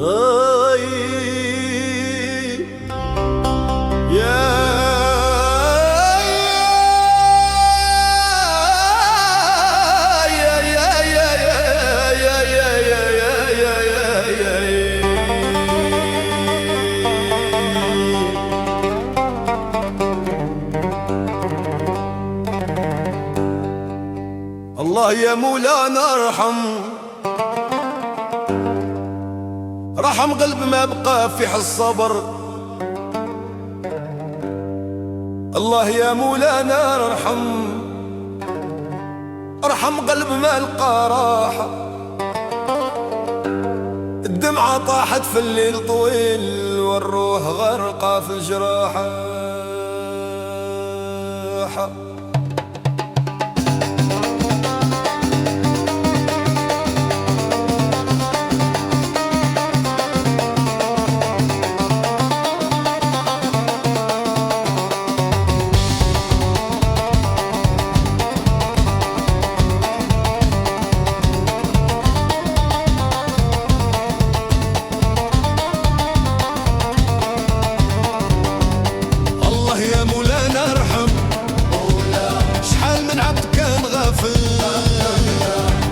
الله يا مولانا رحم قلب ما بقى في حال الصبر. الله يا مولانا ارحم قلب ما لقى راحة. الدمعة طاحت في الليل طويل والروح غرقة في الجراحة.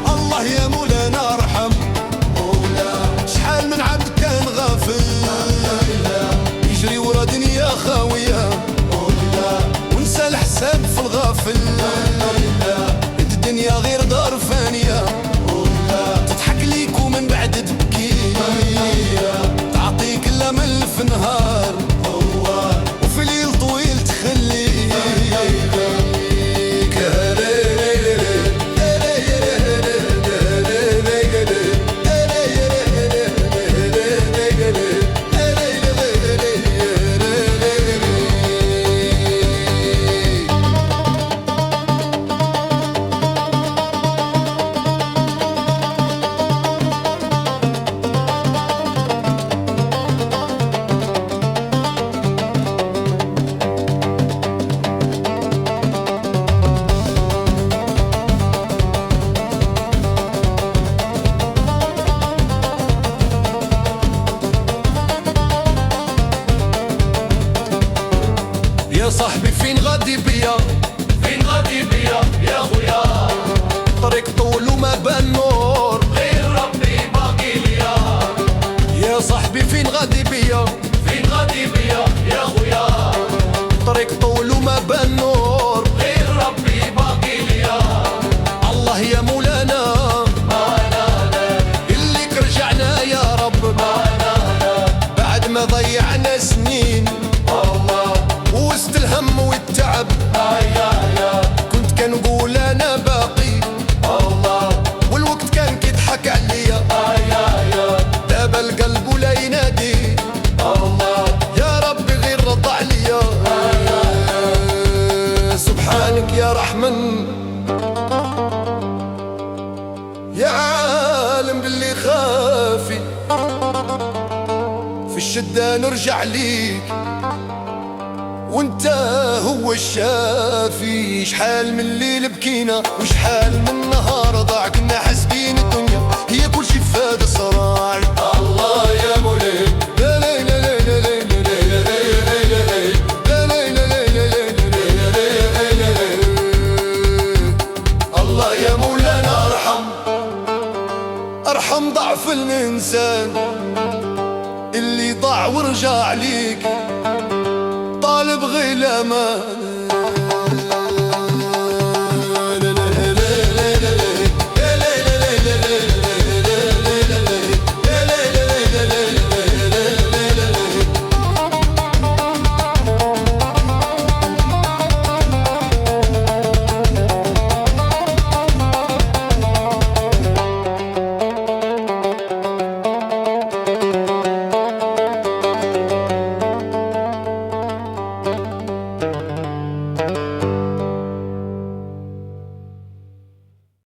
الله يا مولانا ارحم شحال من عبد كان غافل يجري ورا دنيا خاوية ونسى الحساب في الغافل. الدنيا غير دار فانية تضحك ليك ومن بعد تبكي تعطيك الامل في نهار وفي ليل طويل تخليك. يا صاحبي فين غادي بيا فين غادي بيا يا خويا؟ طريق طول وما بان نور غير ربي باقي ليا. يا صاحبي فين غادي بيا فين غادي بيا يا خويا؟ طريق طول وما بان نور غير ربي باقي ليا. الله يا مولانا الليك رجعنا يا رب بعد ما ضيعنا سنين وسط الهم والتعب. كنت كنقول انا باقي والوقت كان كيضحك عليا. دابا القلب ولا ينادي يا ربي غير رضى عليا. سبحانك يا رحمن يا عالم باللي خافي في الشدة نرجع ليك وانت هو الشافي. شحال من الليل بكينا وشحال من نهار ضاع كنا حاسبين الدنيا هي كل شي فاد صراع. الله يا مولاي لا لا لا لا لا الله يا مولانا ارحم ضعف الانسان اللي ضاع ورجع ليك طالب غير الامان.